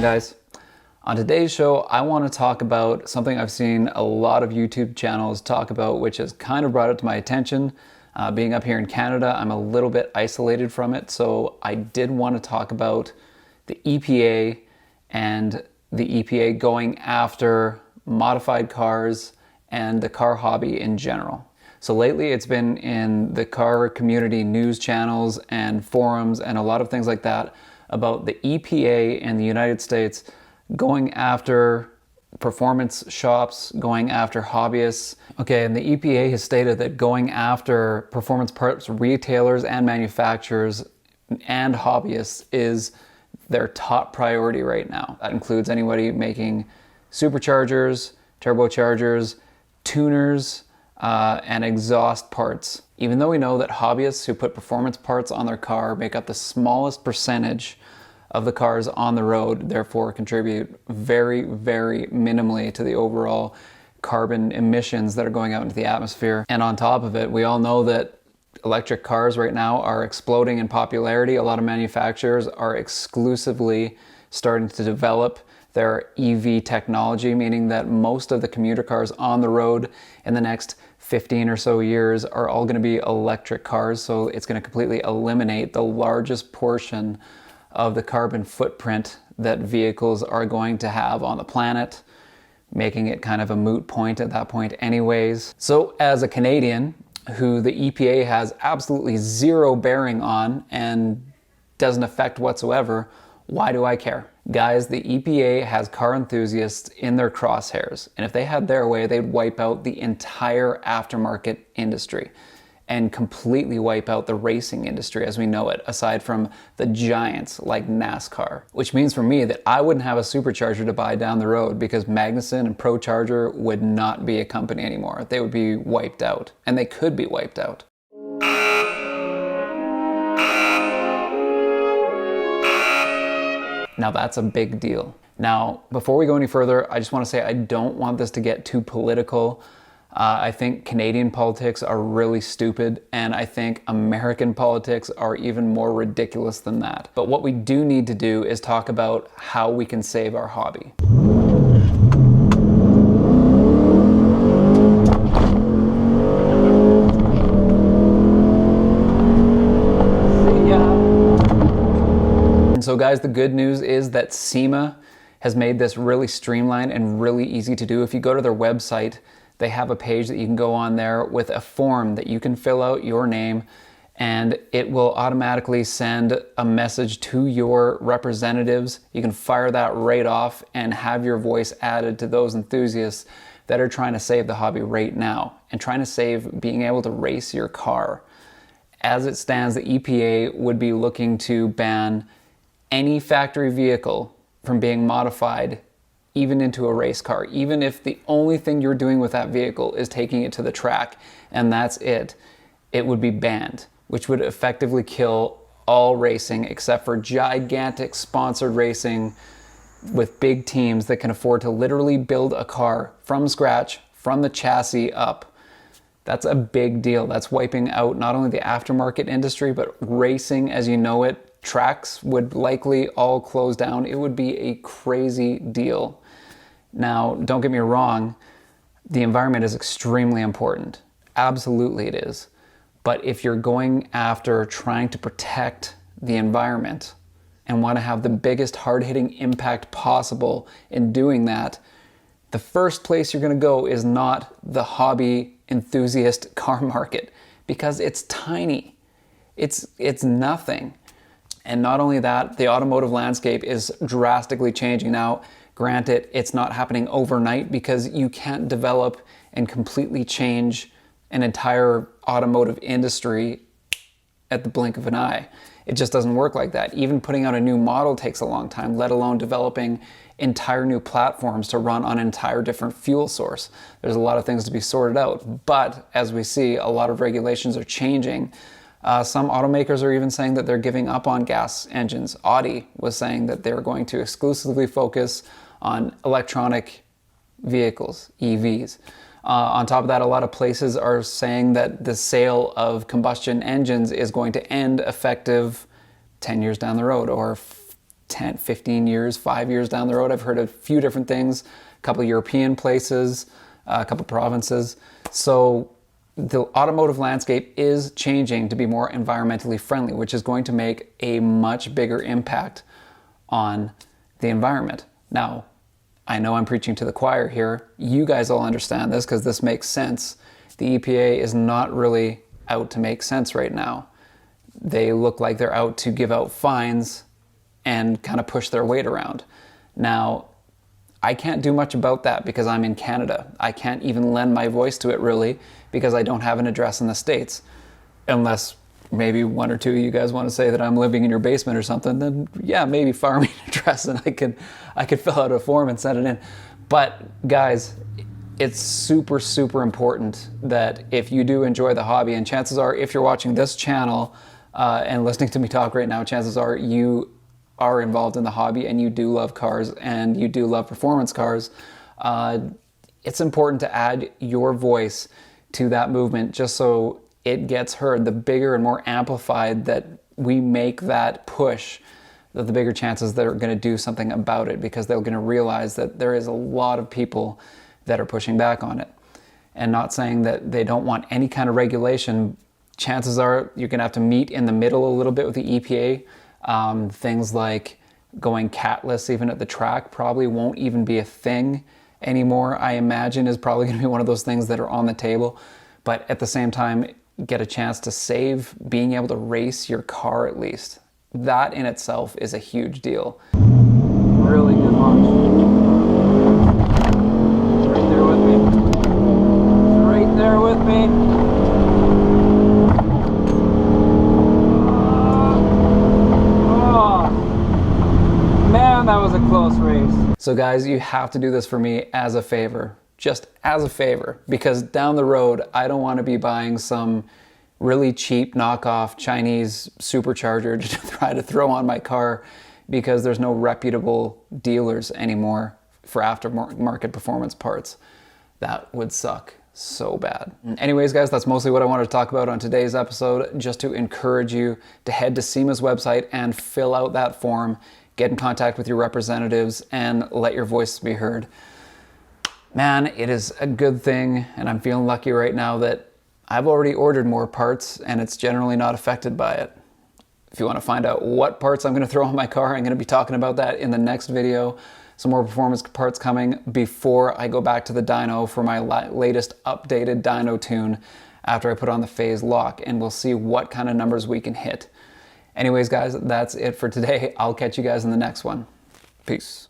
guys. On today's show, I want to talk about something I've seen a lot of YouTube channels talk about, which has kind of brought it to my attention. Being up here in Canada, I'm a little bit isolated from it, so I did want to talk about the EPA and the EPA going after modified cars and the car hobby in general. So lately it's been in the car community news channels and forums and a lot of things like that about the EPA in the United States going after performance shops, going after hobbyists. Okay, and the EPA has stated that going after performance parts retailers and manufacturers and hobbyists is their top priority right now. That includes anybody making superchargers, turbochargers, tuners, and exhaust parts. Even though we know that hobbyists who put performance parts on their car make up the smallest percentage of the cars on the road, therefore contribute very, very minimally to the overall carbon emissions that are going out into the atmosphere. And on top of it, we all know that electric cars right now are exploding in popularity. A lot of manufacturers are exclusively starting to develop their EV technology, meaning that most of the commuter cars on the road in the next 15 or so years are all going to be electric cars. So it's going to completely eliminate the largest portion of the carbon footprint that vehicles are going to have on the planet, making it kind of a moot point at that point anyways. So as a Canadian who the EPA has absolutely zero bearing on and doesn't affect whatsoever, why do I care? Guys, the EPA has car enthusiasts in their crosshairs, and if they had their way, they'd wipe out the entire aftermarket industry and completely wipe out the racing industry as we know it, aside from the giants like NASCAR. Which means for me that I wouldn't have a supercharger to buy down the road because Magnuson and ProCharger would not be a company anymore. They would be wiped out, and they could be wiped out. Now that's a big deal. Now, before we go any further, I just want to say I don't want this to get too political. I think Canadian politics are really stupid, and I think American politics are even more ridiculous than that. But what we do need to do is talk about how we can save our hobby. And so guys, the good news is that SEMA has made this really streamlined and really easy to do. If you go to their website, they have a page that you can go on there with a form that you can fill out your name, and it will automatically send a message to your representatives. You can fire that right off and have your voice added to those enthusiasts that are trying to save the hobby right now and trying to save being able to race your car. As it stands, the EPA would be looking to ban any factory vehicle from being modified even into a race car, even if the only thing you're doing with that vehicle is taking it to the track and that's it, it would be banned, which would effectively kill all racing except for gigantic sponsored racing with big teams that can afford to literally build a car from scratch, from the chassis up. That's a big deal. That's wiping out not only the aftermarket industry, but racing as you know it. Tracks would likely all close down. It would be a crazy deal. Now, don't get me wrong, the environment is extremely important. Absolutely it is. But if you're going after trying to protect the environment and want to have the biggest hard-hitting impact possible in doing that, the first place you're going to go is not the hobby enthusiast car market because it's tiny. It's nothing. And not only that, the automotive landscape is drastically changing now. Granted, it's not happening overnight because you can't develop and completely change an entire automotive industry at the blink of an eye. It just doesn't work like that. Even putting out a new model takes a long time, let alone developing entire new platforms to run on an entire different fuel source. There's a lot of things to be sorted out. But as we see, a lot of regulations are changing. Some automakers are even saying that they're giving up on gas engines. Audi was saying that they're going to exclusively focus on electronic vehicles, EVs. On top of that, a lot of places are saying that the sale of combustion engines is going to end effective 10 years down the road or 10, 15 years, 5 years down the road. I've heard a few different things, a couple of European places, a couple of provinces. So the automotive landscape is changing to be more environmentally friendly, which is going to make a much bigger impact on the environment. Now, I know I'm preaching to the choir here. You guys all understand this because this makes sense. The EPA is not really out to make sense right now. They look like they're out to give out fines and kind of push their weight around. Now, I can't do much about that because I'm in Canada. I can't even lend my voice to it really because I don't have an address in the States. Unless maybe one or two of you guys want to say that I'm living in your basement or something, then yeah, maybe fire me an address and I could fill out a form and send it in. But guys, it's super, super important that if you do enjoy the hobby, and chances are if you're watching this channel and listening to me talk right now, chances are you are involved in the hobby and you do love cars and you do love performance cars. It's important to add your voice to that movement just so it gets heard. The bigger and more amplified that we make that push, the bigger chances they're going to do something about it, because they're going to realize that there is a lot of people that are pushing back on it. And not saying that they don't want any kind of regulation. Chances are you're going to have to meet in the middle a little bit with the EPA. Things like going catless even at the track probably won't even be a thing anymore. I imagine is probably going to be one of those things that are on the table, but at the same time get a chance to save being able to race your car at least. That in itself is a huge deal. Really good launch. Right there with me. Right there with me. Man, that was a close race. So guys, you have to do this for me as a favor, just as a favor, because down the road, I don't want to be buying some really cheap knockoff Chinese supercharger to try to throw on my car because there's no reputable dealers anymore for aftermarket performance parts. That would suck so bad. Anyways, guys, that's mostly what I wanted to talk about on today's episode, just to encourage you to head to SEMA's website and fill out that form. Get in contact with your representatives and let your voice be heard. Man, it is a good thing, and I'm feeling lucky right now that I've already ordered more parts and it's generally not affected by it. If you want to find out what parts I'm going to throw on my car, I'm going to be talking about that in the next video. Some more performance parts coming before I go back to the dyno for my latest updated dyno tune after I put on the phase lock, and we'll see what kind of numbers we can hit. Anyways, guys, that's it for today. I'll catch you guys in the next one. Peace.